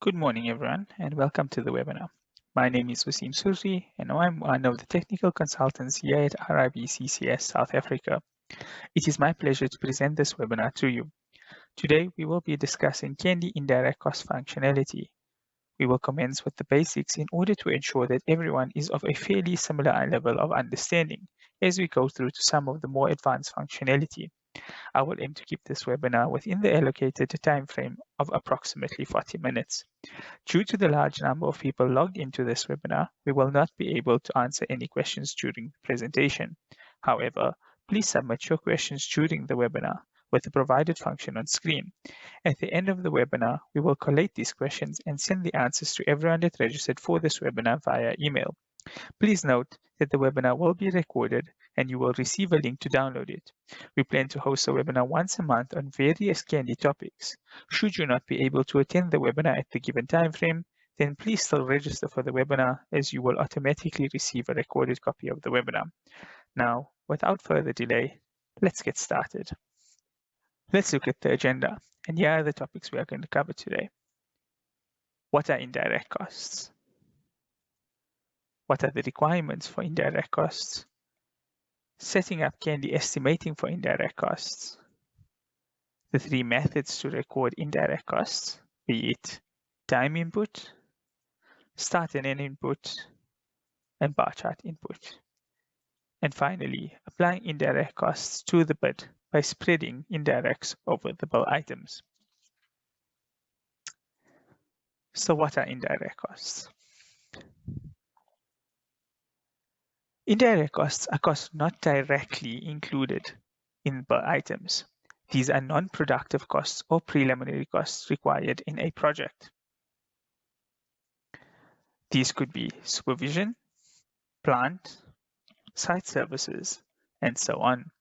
Good morning, everyone, and welcome to the webinar. My name is Wasim Surri, and I'm one of the technical consultants here at RIB-CCS South Africa. It is my pleasure to present this webinar to you. Today, we will be discussing Candy Indirect Cost functionality. We will commence with the basics in order to ensure that everyone is of a fairly similar level of understanding as we go through to some of the more advanced functionality. I will aim to keep this webinar within the allocated time frame of approximately 40 minutes. Due to the large number of people logged into this webinar, we will not be able to answer any questions during the presentation. However, please submit your questions during the webinar with the provided function on screen. At the end of the webinar, we will collate these questions and send the answers to everyone that registered for this webinar via email. Please note that the webinar will be recorded and you will receive a link to download it. We plan to host a webinar once a month on various Candy topics. Should you not be able to attend the webinar at the given time frame, then please still register for the webinar as you will automatically receive a recorded copy of the webinar. Now, without further delay, let's get started. Let's look at the agenda, and here are the topics we are going to cover today. What are indirect costs? What are the requirements for indirect costs? Setting up Candy estimating for indirect costs. The three methods to record indirect costs, be it time input, start and end input, and Barchart input. And finally, applying indirect costs to the bid by spreading indirects over the bill items. So what are indirect costs? Indirect costs are costs not directly included in bill items. These are non-productive costs or preliminary costs required in a project. These could be supervision, plant, site services, and so on.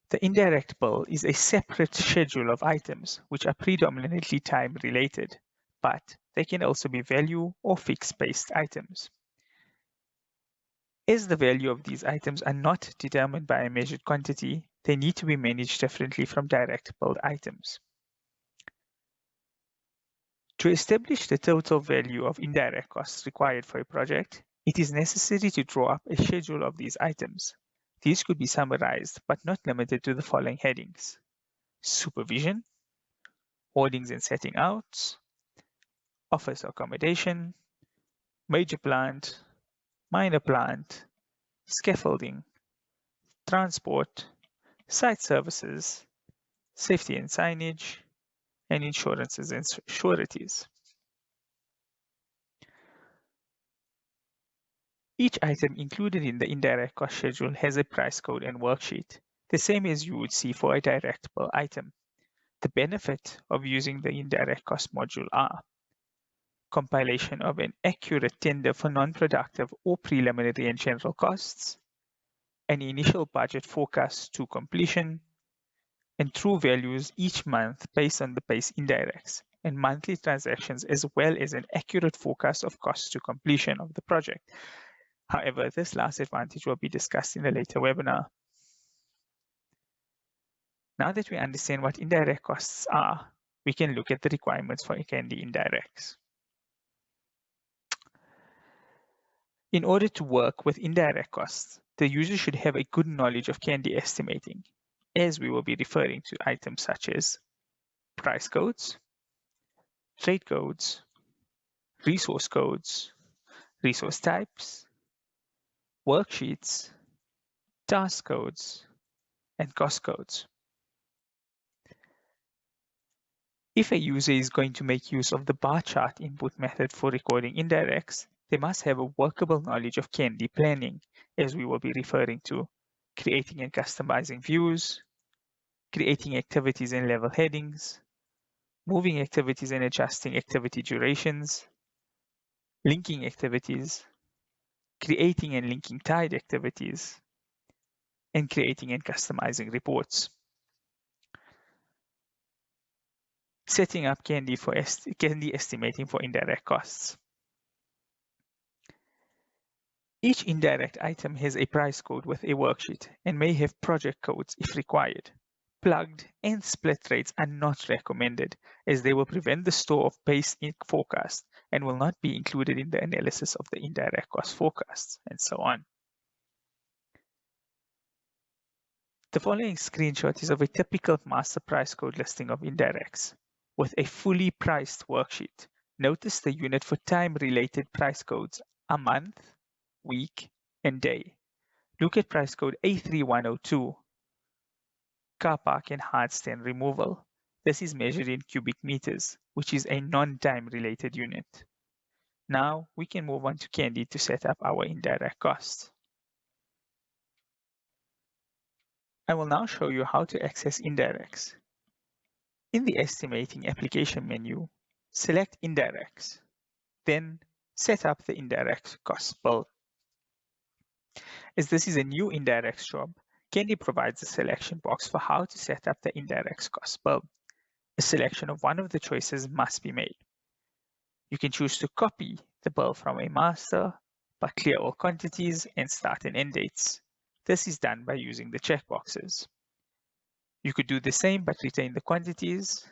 The indirect bill is a separate schedule of items which are predominantly time-related, but they can also be value or fixed-based items. As the value of these items are not determined by a measured quantity, they need to be managed differently from direct billed items. To establish the total value of indirect costs required for a project, it is necessary to draw up a schedule of these items. These could be summarized, but not limited to the following headings: supervision, holdings and setting out, office accommodation, major plant, minor plant, scaffolding, transport, site services, safety and signage, and insurances and sureties. Each item included in the indirect cost schedule has a price code and worksheet, the same as you would see for a direct bill item. The benefit of using the indirect cost module are compilation of an accurate tender for non-productive or preliminary and general costs, an initial budget forecast to completion, and true values each month based on the base indirects, and monthly transactions, as well as an accurate forecast of costs to completion of the project. However, this last advantage will be discussed in a later webinar. Now that we understand what indirect costs are, we can look at the requirements for Candy Indirects. In order to work with indirect costs, the user should have a good knowledge of Candy estimating, as we will be referring to items such as price codes, trade codes, resource types, worksheets, task codes, and cost codes. If a user is going to make use of the bar chart input method for recording indirects, they must have a workable knowledge of Candy planning, as we will be referring to creating and customizing views, creating activities and level headings, moving activities and adjusting activity durations, linking activities, creating and linking tied activities, and creating and customizing reports. Setting up Candy estimating for indirect costs. Each indirect item has a price code with a worksheet and may have project codes if required. Plugged and split rates are not recommended, as they will prevent the store of base forecast and will not be included in the analysis of the indirect cost forecasts, and so on. The following screenshot is of a typical master price code listing of indirects with a fully priced worksheet. Notice the unit for time-related price codes are month, week, and day. Look at price code A3102, car park and hard stand removal. This is measured in cubic meters, which is a non-time related unit. Now we can move on to Candy to set up our indirect costs. I will now show you how to access indirects. In the Estimating application menu, select Indirects, then set up the indirect cost bill. As this is a new indirects job, Candy provides a selection box for how to set up the indirects cost bill. A selection of one of the choices must be made. You can choose to copy the bill from a master, but clear all quantities and start and end dates. This is done by using the checkboxes. You could do the same but retain the quantities,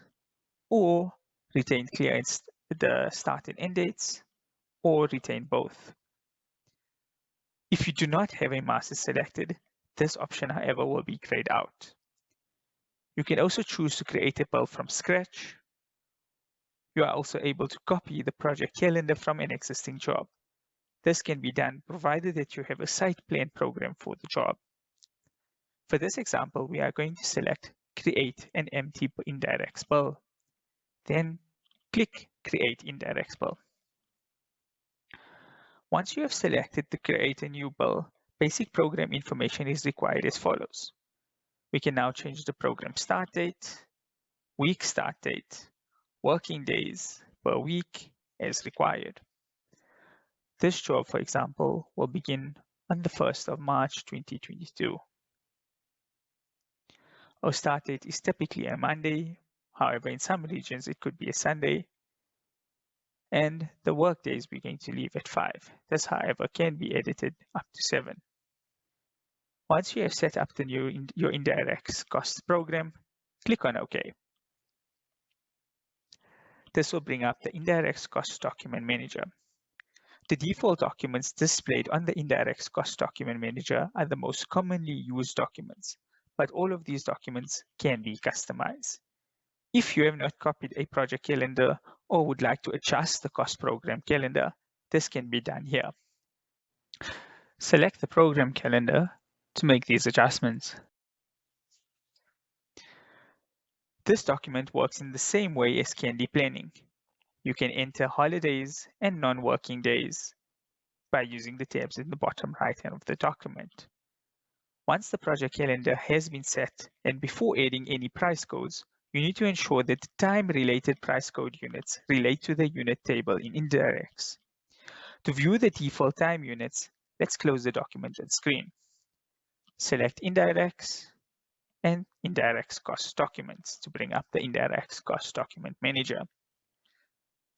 or retain clear the start and end dates, or retain both. If you do not have a master selected, this option, however, will be grayed out. You can also choose to create a bill from scratch. You are also able to copy the project calendar from an existing job. This can be done provided that you have a site plan program for the job. For this example, we are going to select Create an empty indirects bill. Then click Create Indirects Bill. Once you have selected to create a new bill, basic program information is required as follows. We can now change the program start date, week start date, working days per week as required. This job, for example, will begin on the 1st of March 2022. Our start date is typically a Monday. However, in some regions, it could be a Sunday. And the work days we're going to leave at 5. This, however, can be edited up to 7. Once you have set up your indirects costs program, click on OK. This will bring up the indirects cost document manager. The default documents displayed on the indirects cost document manager are the most commonly used documents, but all of these documents can be customized. If you have not copied a project calendar or would like to adjust the cost program calendar, this can be done here. Select the program calendar to make these adjustments. This document works in the same way as Candy Planning. You can enter holidays and non-working days by using the tabs in the bottom right hand of the document. Once the project calendar has been set and before adding any price codes, you need to ensure that the time-related price code units relate to the unit table in Indirects. To view the default time units, let's close the document on screen. Select Indirects and Indirects Cost Documents to bring up the Indirects Cost Document Manager.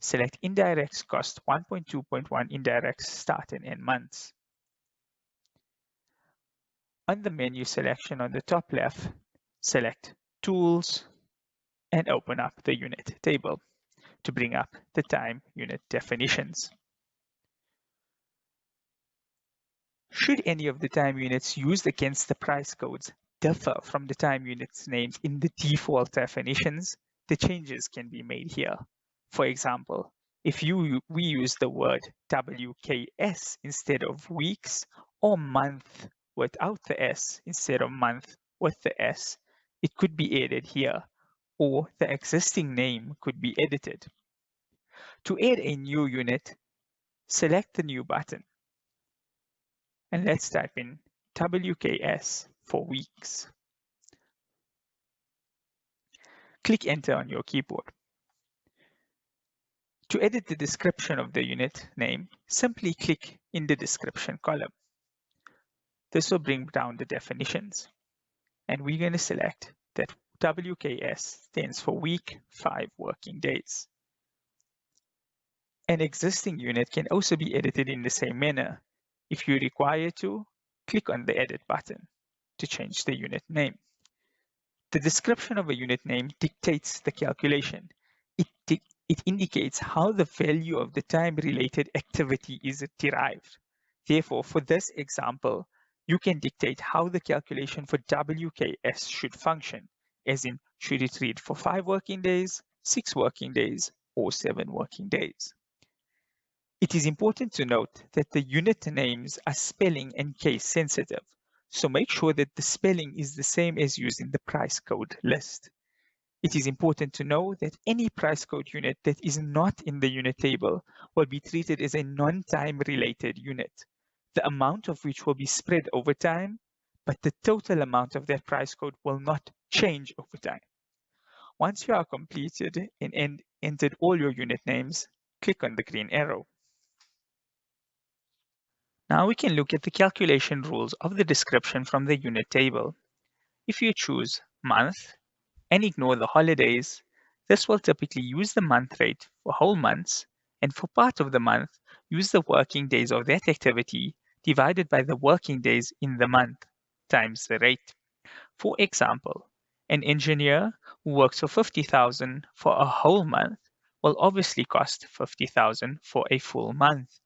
Select Indirects Cost 1.2.1 Indirects Start and End Months. On the menu selection on the top left, select Tools and open up the unit table to bring up the time unit definitions. Should any of the time units used against the price codes differ from the time units named in the default definitions, the changes can be made here. For example, if we use the word WKS instead of weeks, or month without the S instead of month with the S, it could be added here, or the existing name could be edited. To add a new unit, select the New button. And let's type in WKS for weeks. Click Enter on your keyboard. To edit the description of the unit name, simply click in the description column. This will bring down the definitions. And we're going to select that WKS stands for week 5 working days. An existing unit can also be edited in the same manner. If you require to, click on the Edit button to change the unit name. The description of a unit name dictates the calculation. It indicates how the value of the time-related activity is derived. Therefore, for this example, you can dictate how the calculation for WKS should function, as in, should it read for 5 working days, 6 working days, or 7 working days. It is important to note that the unit names are spelling and case sensitive, so make sure that the spelling is the same as used in the price code list. It is important to know that any price code unit that is not in the unit table will be treated as a non-time related unit, the amount of which will be spread over time, but the total amount of that price code will not change over time. Once you are completed and entered all your unit names, click on the green arrow. Now we can look at the calculation rules of the description from the unit table. If you choose month and ignore the holidays, this will typically use the month rate for whole months, and for part of the month, use the working days of that activity divided by the working days in the month times the rate. For example, an engineer who works for 50,000 for a whole month will obviously cost 50,000 for a full month.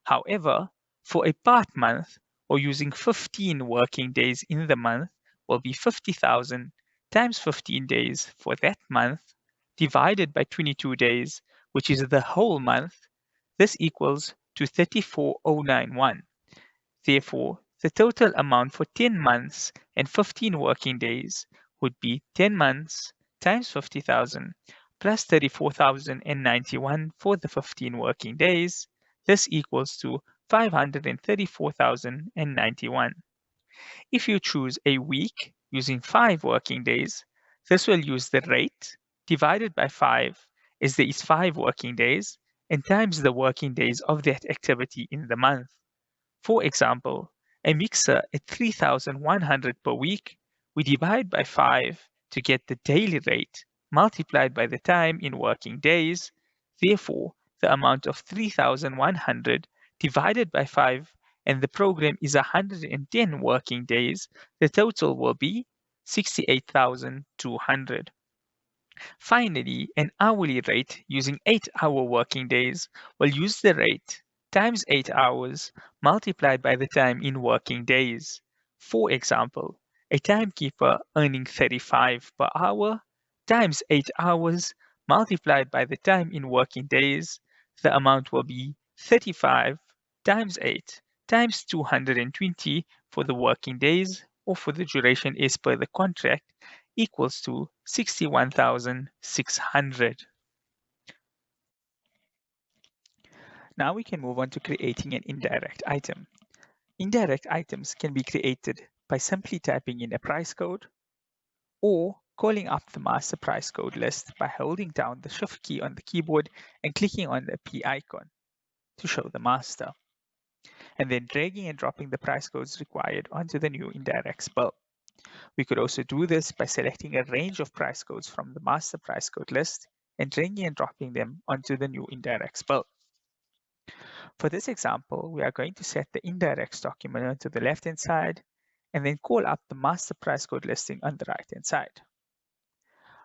However, for a part month or using 15 working days in the month will be 50,000 times 15 days for that month divided by 22 days, which is the whole month. This equals to 34,091. Therefore, the total amount for 10 months and 15 working days would be 10 months times 50,000 plus 34,091 for the 15 working days. This equals to 534,091. If you choose a week using 5 working days, this will use the rate divided by 5, as there is 5 working days, and times the working days of that activity in the month. For example, a mixer at 3,100 per week, we divide by 5 to get the daily rate multiplied by the time in working days. Therefore, the amount of 3,100 divided by 5, and the program is 110 working days, the total will be 68,200. Finally, an hourly rate using 8-hour working days will use the rate times 8 hours multiplied by the time in working days. For example, a timekeeper earning 35 per hour times 8 hours multiplied by the time in working days, the amount will be 35 times 8 times 220 for the working days, or for the duration as per the contract, equals to 61,600. Now we can move on to creating an indirect item. Indirect items can be created by simply typing in a price code or calling up the master price code list by holding down the shift key on the keyboard and clicking on the P icon to show the master, and then dragging and dropping the price codes required onto the new Indirects bill. We could also do this by selecting a range of price codes from the master price code list and dragging and dropping them onto the new Indirects bill. For this example, we are going to set the Indirects document onto the left-hand side and then call up the master price code listing on the right-hand side.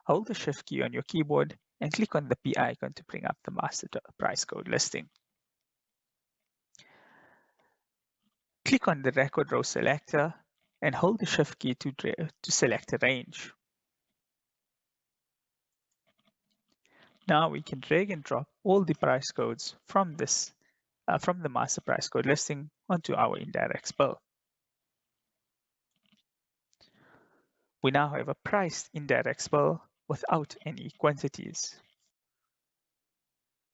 Hold the shift key on your keyboard and click on the P icon to bring up the master price code listing. Click on the record row selector and hold the shift key to select a range. Now we can drag and drop all the price codes from the master price code listing onto our Indirects bill. We now have a priced Indirects bill without any quantities.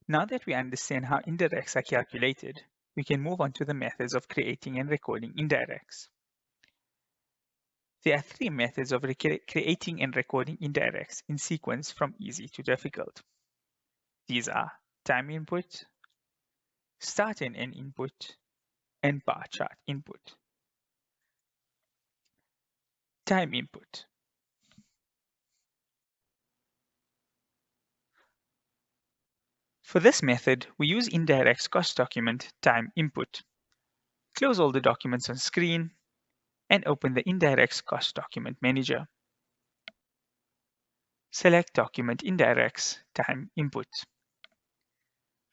Now that we understand how indirects are calculated, we can move on to the methods of creating and recording indirects. There are 3 methods of creating and recording indirects in sequence from easy to difficult. These are time input, start and end input, and bar chart input. Time input. For this method, we use Indirects cost document time input. Close all the documents on screen and open the Indirects cost document manager. Select Document Indirects Time Input.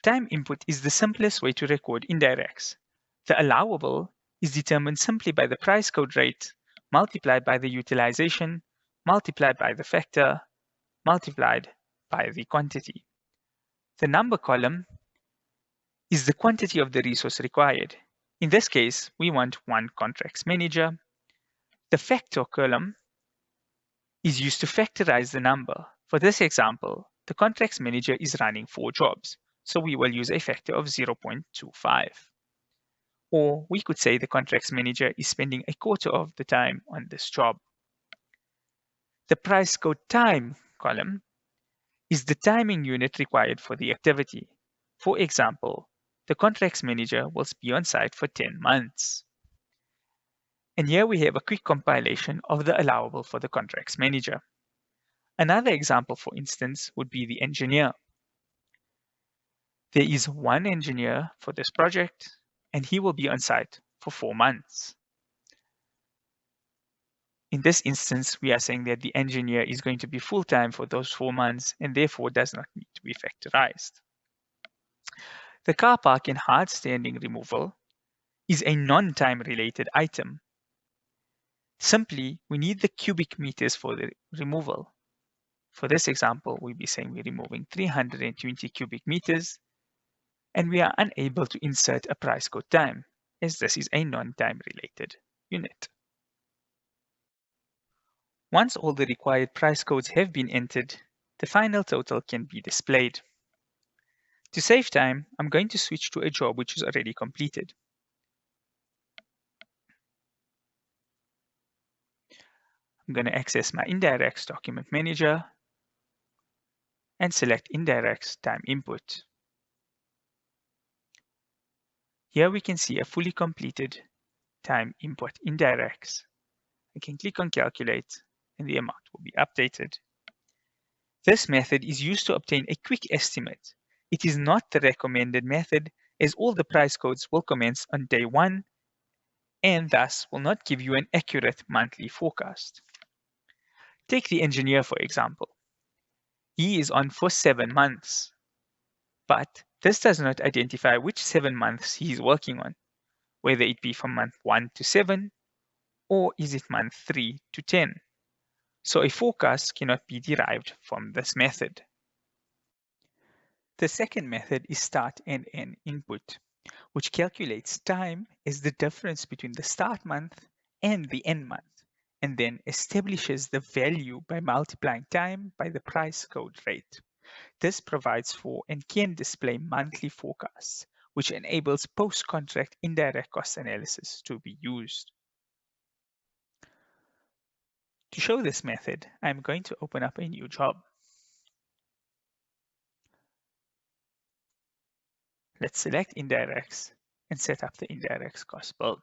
Time input is the simplest way to record indirects. The allowable is determined simply by the price code rate multiplied by the utilization multiplied by the factor multiplied by the quantity. The number column is the quantity of the resource required. In this case, we want one contracts manager. The factor column is used to factorize the number. For this example, the contracts manager is running 4 jobs, so we will use a factor of 0.25. Or we could say the contracts manager is spending a quarter of the time on this job. The price code time column is the timing unit required for the activity. For example, the contracts manager will be on site for 10 months. And here we have a quick compilation of the allowable for the contracts manager. Another example, for instance, would be the engineer. There is one engineer for this project, and he will be on site for 4 months. In this instance, we are saying that the engineer is going to be full-time for those 4 months and therefore does not need to be factorized. The car park and hard standing removal is a non-time related item. Simply, we need the cubic meters for the removal. For this example, we'll be saying we're removing 320 cubic meters, and we are unable to insert a price code time, as this is a non-time related unit. Once all the required price codes have been entered, the final total can be displayed. To save time, I'm going to switch to a job which is already completed. I'm going to access my Indirects Document Manager and select Indirects Time Input. Here we can see a fully completed time input indirects. I can click on Calculate and the amount will be updated. This method is used to obtain a quick estimate. It is not the recommended method, as all the price codes will commence on day 1 and thus will not give you an accurate monthly forecast. Take the engineer, for example. He is on for 7 months, but this does not identify which 7 months he is working on, whether it be from month 1 to 7 or is it month 3 to 10. So a forecast cannot be derived from this method. The second method is start and end input, which calculates time as the difference between the start month and the end month, and then establishes the value by multiplying time by the price code rate. This provides for and can display monthly forecasts, which enables post-contract indirect cost analysis to be used. To show this method, I'm going to open up a new job. Let's select Indirects and set up the Indirects cost build.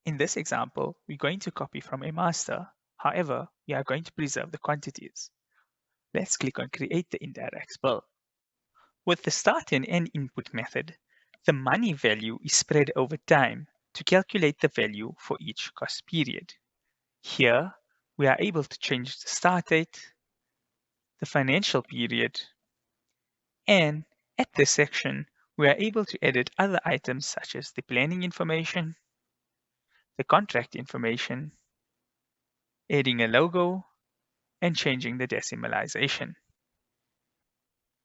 In this example, we're going to copy from a master. However, we are going to preserve the quantities. Let's click on Create the Indirects bill. With the start and end input method, the money value is spread over time to calculate the value for each cost period. Here, we are able to change the start date, the financial period, and at this section, we are able to edit other items such as the planning information, the contract information, adding a logo, and changing the decimalization.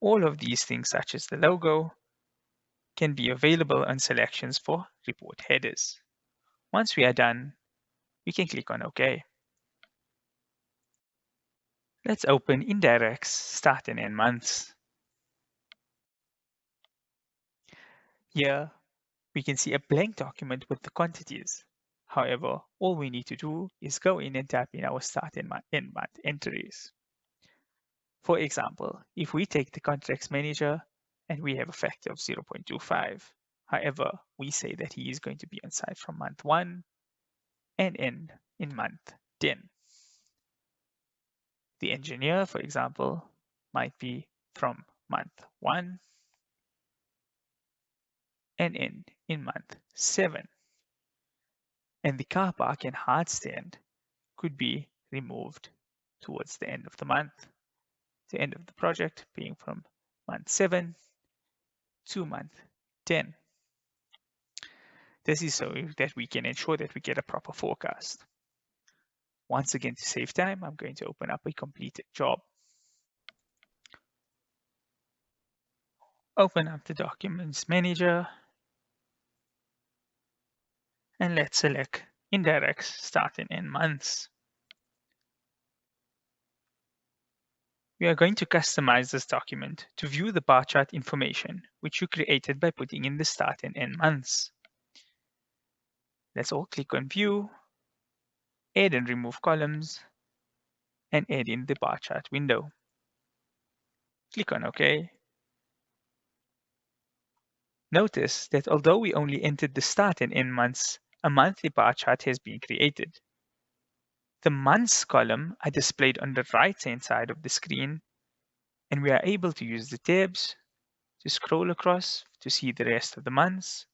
All of these things, such as the logo, can be available on selections for report headers. Once we are done, we can click on OK. Let's open Indirects Start and End Months. Here, we can see a blank document with the quantities. However, all we need to do is go in and type in our start and end month entries. For example, if we take the contracts manager and we have a factor of 0.25, however, we say that he is going to be on site from month 1 and end in month 10. The engineer, for example, might be from month 1 and end in month 7. And the car park and hard stand could be removed towards the end of the month. The end of the project being from month 7 to month 10. This is so that we can ensure that we get a proper forecast. Once again, to save time, I'm going to open up a completed job. Open up the Documents Manager, and let's select Indirects Start and End Months. We are going to customize this document to view the bar chart information which you created by putting in the start and end months. Let's all click on View, add and remove columns, and add in the bar chart window. Click on OK. Notice that although we only entered the start and end months, a monthly bar chart has been created. The months column are displayed on the right-hand side of the screen, and we are able to use the tabs to scroll across to see the rest of the months,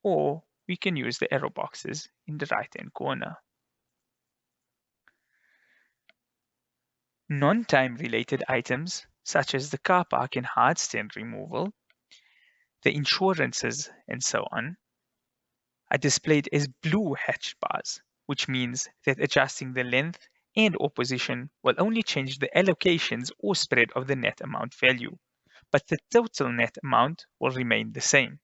or we can use the arrow boxes in the right-hand corner. Non-time related items, such as the car park and hard stand removal, the insurances, and so on, are displayed as blue hatched bars, which means that adjusting the length and or position will only change the allocations or spread of the net amount value, but the total net amount will remain the same.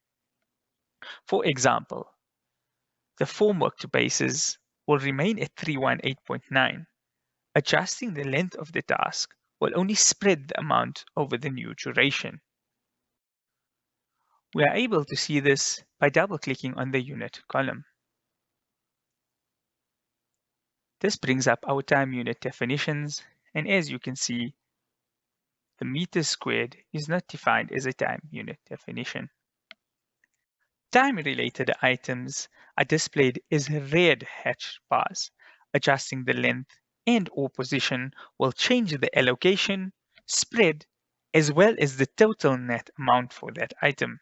For example, the formwork basis will remain at 318.9. Adjusting the length of the task will only spread the amount over the new duration. We are able to see this by double-clicking on the unit column. This brings up our time unit definitions, and as you can see, the meters squared is not defined as a time unit definition. Time-related items are displayed as red hatched bars. Adjusting the length and or position will change the allocation, spread, as well as the total net amount for that item.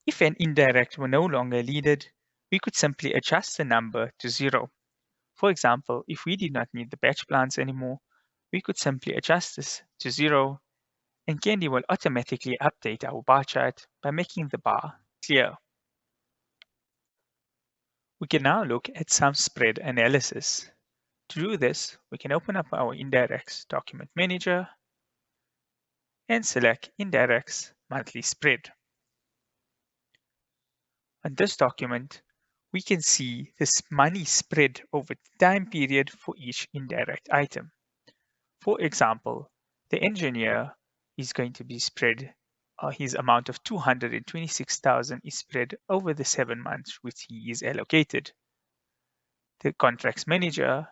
If an indirect were no longer needed, we could simply adjust the number to 0. For example, if we did not need the batch plants anymore, we could simply adjust this to 0, and Candy will automatically update our bar chart by making the bar clear. We can now look at some spread analysis. To do this, we can open up our Indirects Document Manager and select Indirects Monthly Spread. On this document, we can see this money spread over the time period for each indirect item. For example, the engineer is going to be spread, his amount of 226,000 is spread over the 7 months which he is allocated. The contracts manager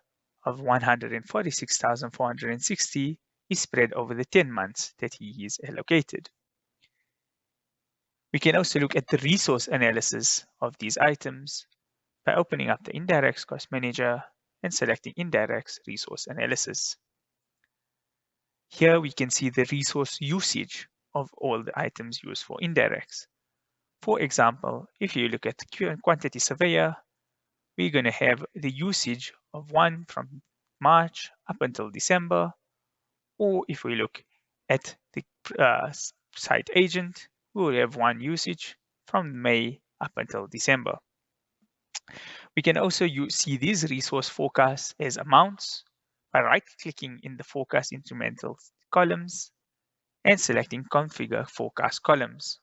of 146,460 is spread over the 10 months that he is allocated. We can also look at the resource analysis of these items by opening up the Indirects Cost Manager and selecting Indirects Resource Analysis. Here we can see the resource usage of all the items used for indirects. For example, if you look at the quantity surveyor, we're going to have the usage of one from March up until December, or if we look at the site agent, we will have one usage from May up until December. We can also see these resource forecasts as amounts by right-clicking in the forecast instrumental columns and selecting Configure Forecast Columns.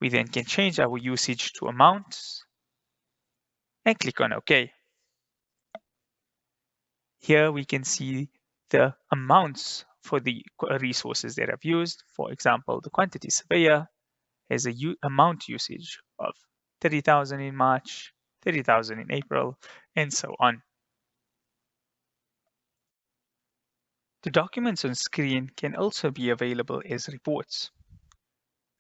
We then can change our usage to amounts and click on OK. Here we can see the amounts for the resources that I've used. For example, the quantity surveyor has a amount usage of 30,000 in March, 30,000 in April, and so on. The documents on screen can also be available as reports.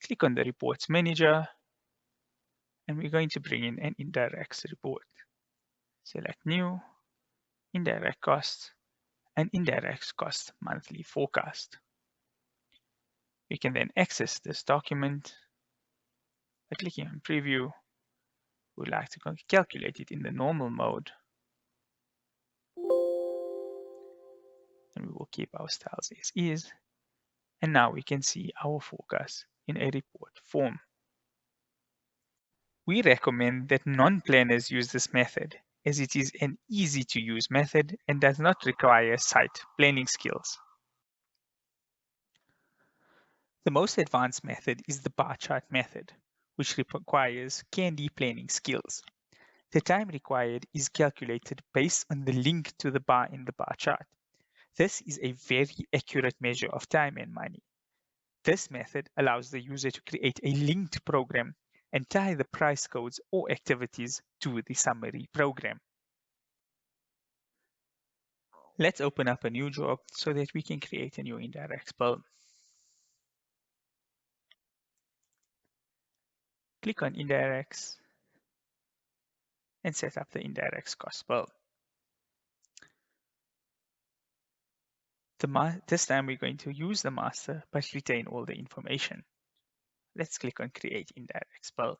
Click on the Reports Manager, and we're going to bring in an Indirects report. Select New, Indirect Costs, and Indirects Cost Monthly Forecast. We can then access this document by clicking on Preview. We would like to calculate it in the normal mode. We can then select the amount usage. We can then select the amount usage from May up until December, or if we look at the site agent, we will have one usage from March up until December. We can also see the resource forecast as amounts by right-clicking in the forecast instrumental columns and selecting Configure Forecast Columns. and we will keep our styles as is. And now we can see our forecast in a report form. We recommend that non-planners use this method as it is an easy to use method and does not require site planning skills. The most advanced method is the Barchart method, which requires Candy planning skills. The time required is calculated based on the link to the bar in the bar chart. This is a very accurate measure of time and money. This method allows the user to create a linked program and tie the price codes or activities to the summary program. Let's open up a new job so that we can create a new indirect bill. Click on Indirects and set up the Indirects Cost bill. This time we're going to use the master but retain all the information. Let's click on Create Indirects bill.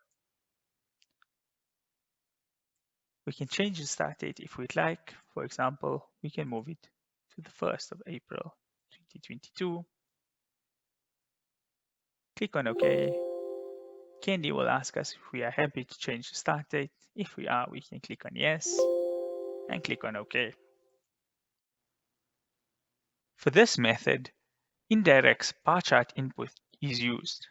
We can change the start date if we'd like. For example, we can move it to the 1st of April 2022. Click on OK. Candy will ask us if we are happy to change the start date. If we are, we can click on Yes and click on OK. For this method, Indirects Barchart input is used.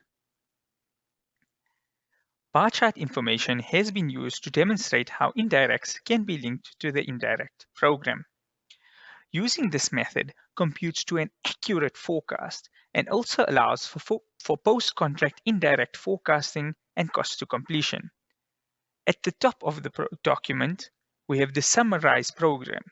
Barchart information has been used to demonstrate how indirects can be linked to the indirect program. Using this method computes to an accurate forecast and also allows for post-contract indirect forecasting and cost to completion. At the top of the document, we have the summarized program,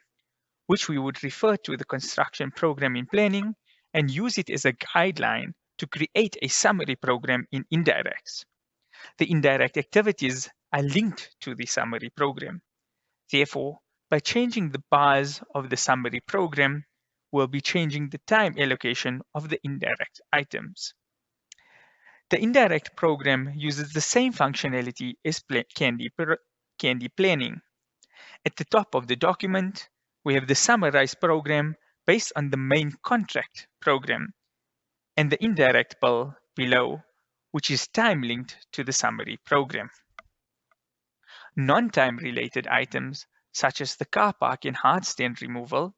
which we would refer to the construction program in planning and use it as a guideline to create a summary program in indirects. The indirect activities are linked to the summary program. Therefore, by changing the bars of the summary program, we'll be changing the time allocation of the indirect items. The indirect program uses the same functionality as Candy planning. At the top of the document, we have the summarized program based on the main contract program, and the indirect bill below, which is time linked to the summary program. Non-time related items such as the car park and hard stand removal,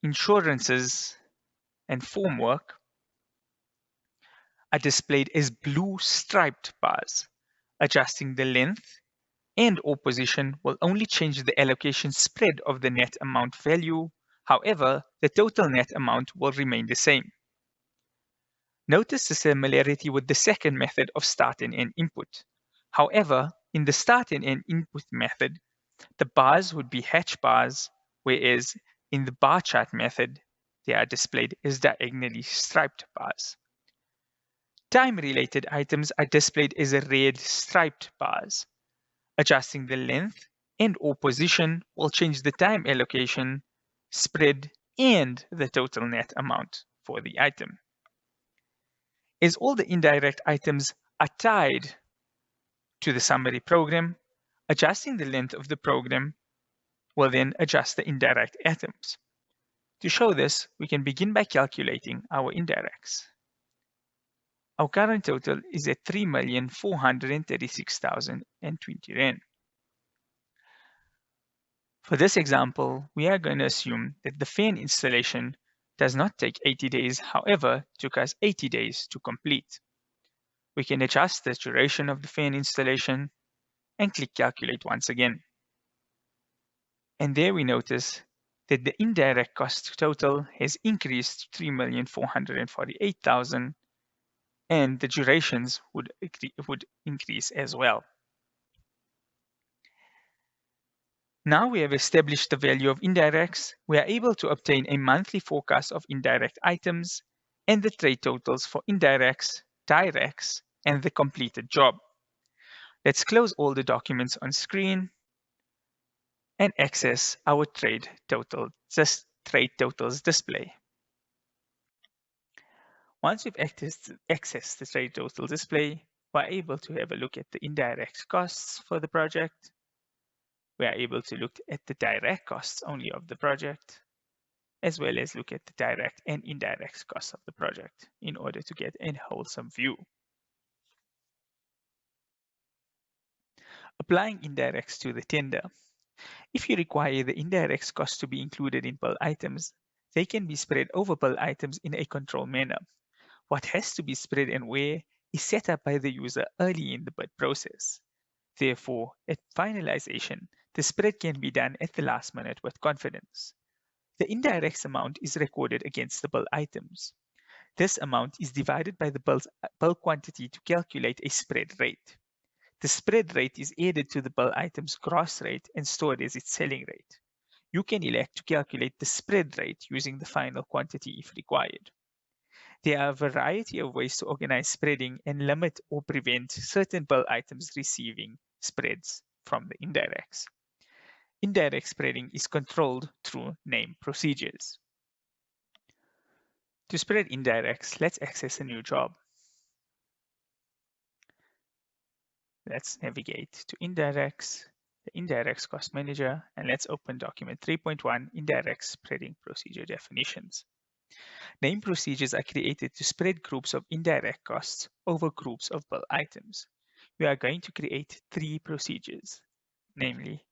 insurances, and formwork are displayed as blue striped bars. Adjusting the length and or position will only change the allocation spread of the net amount value. However, the total net amount will remain the same. Notice the similarity with the second method of start and end input. However, in the start and end input method, the bars would be hatch bars, whereas in the bar chart method, they are displayed as diagonally striped bars. Time-related items are displayed as red striped bars. Adjusting the length and or position will change the time allocation, spread, and the total net amount for the item. As all the indirect items are tied to the summary program, adjusting the length of the program will then adjust the indirect items. To show this, we can begin by calculating our indirects. Our current total is at 3,436,020 Rand. For this example, we are going to assume that the fan installation does not take 80 days, however, took us 80 days to complete. We can adjust the duration of the fan installation and click calculate once again. And there we notice that the indirect cost total has increased to 3,448,000 and the durations would increase as well. Now we have established the value of indirects, we are able to obtain a monthly forecast of indirect items and the trade totals for indirects, directs, and the completed job. Let's close all the documents on screen and access our trade totals display. Once we've accessed the trade total display, we're able to have a look at the indirect costs for the project. We are able to look at the direct costs only of the project. as well as look at the direct and indirect costs of the project in order to get a wholesome view. Applying indirects to the tender. If you require the indirect costs to be included in bill items, they can be spread over bill items in a controlled manner. What has to be spread and where is set up by the user early in the bid process. Therefore, at finalization, the spread can be done at the last minute with confidence. The indirect amount is recorded against the bill items. This amount is divided by the bill quantity to calculate a spread rate. The spread rate is added to the bill item's gross rate and stored as its selling rate. You can elect to calculate the spread rate using the final quantity if required. There are a variety of ways to organize spreading and limit or prevent certain bill items receiving spreads from the indirects. Indirect spreading is controlled through named procedures. To spread indirects, let's access a new job. Let's navigate to Indirects, the Indirects Cost Manager, and let's open document 3.1, Indirect Spreading Procedure Definitions. Named procedures are created to spread groups of indirect costs over groups of bill items. We are going to create 3 procedures, namely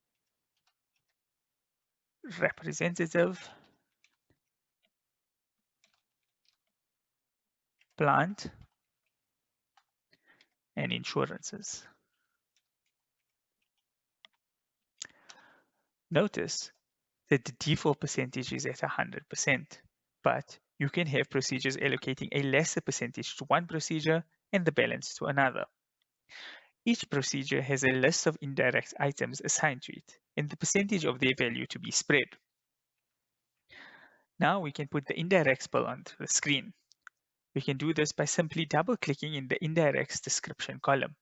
representative, plant, and insurances. Notice that the default percentage is at 100%, but you can have procedures allocating a lesser percentage to one procedure and the balance to another. Each procedure has a list of indirect items assigned to it and the percentage of their value to be spread. Now we can put the indirects bill onto the screen. We can do this by simply double-clicking in the indirects description column.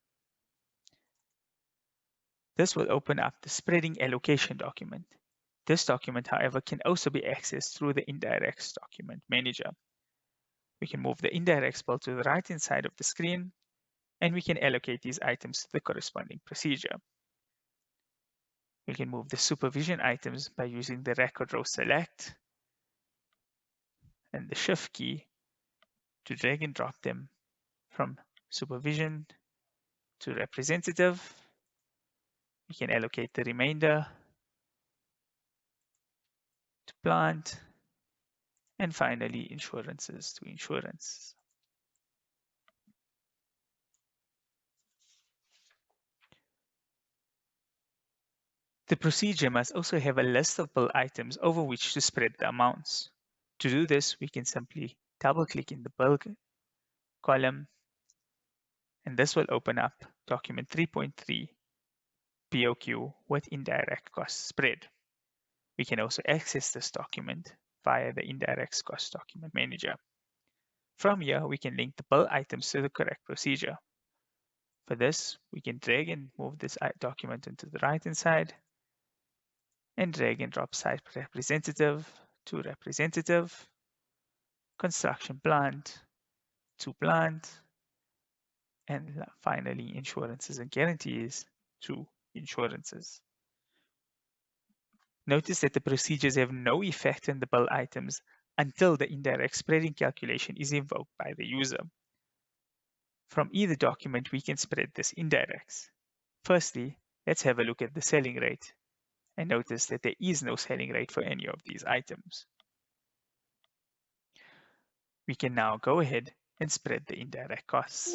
This will open up the spreading allocation document. This document, however, can also be accessed through the indirects document manager. We can move the indirects bill to the right-hand side of the screen, and we can allocate these items to the corresponding procedure. We can move the supervision items by using the record row select and the shift key to drag and drop them from supervision to representative. We can allocate the remainder to plant, and finally insurances to insurance. The procedure must also have a list of bill items over which to spread the amounts. To do this, we can simply double-click in the bill column, and this will open up document 3.3 BOQ with indirect cost spread. We can also access this document via the indirect cost document manager. From here, we can link the bill items to the correct procedure. For this, we can drag and move this document into the right-hand side and drag and drop site representative to representative, construction plant to plant, and finally insurances and guarantees to insurances. Notice that the procedures have no effect on the bill items until the indirect spreading calculation is invoked by the user. From either document, we can spread this indirects. Firstly, let's have a look at the selling rate, and notice that there is no selling rate for any of these items. We can now go ahead and spread the indirect costs.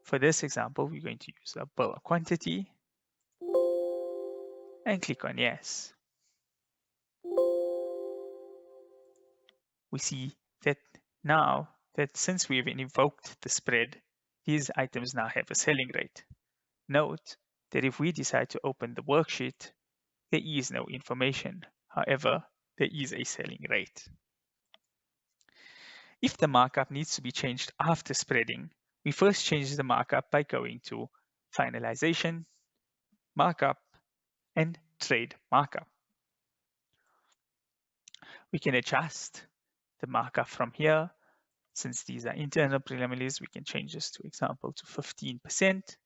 For this example, we're going to use a bill quantity and click on yes. We see that now that since we've invoked the spread, these items now have a selling rate. Note that if we decide to open the worksheet, there is no information. However, there is a selling rate. If the markup needs to be changed after spreading, we first change the markup by going to Finalization, Markup, and Trade Markup. We can adjust the markup from here. Since these are internal preliminaries, we can change this to example to 15%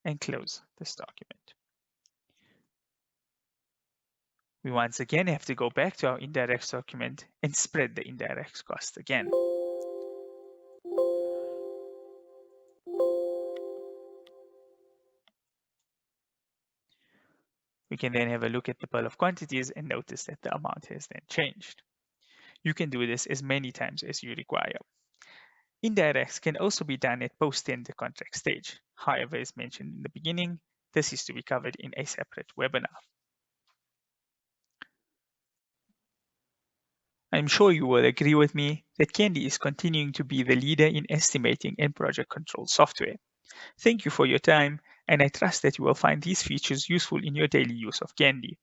and close this document. We once again have to go back to our indirects document and spread the indirect cost again. We can then have a look at the bill of quantities and notice that the amount has then changed. You can do this as many times as you require. Indirects can also be done at post-tender contract stage. However, as mentioned in the beginning, this is to be covered in a separate webinar. I'm sure you will agree with me that Candy is continuing to be the leader in estimating and project control software. Thank you for your time, and I trust that you will find these features useful in your daily use of Candy.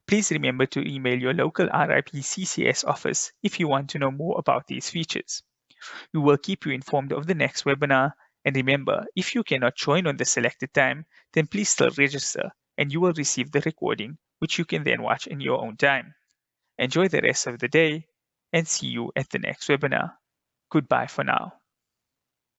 Please remember to email your local RIP CCS office if you want to know more about these features. We will keep you informed of the next webinar, and remember, if you cannot join on the selected time, then please still register and you will receive the recording, which you can then watch in your own time. Enjoy the rest of the day and see you at the next webinar. Goodbye for now.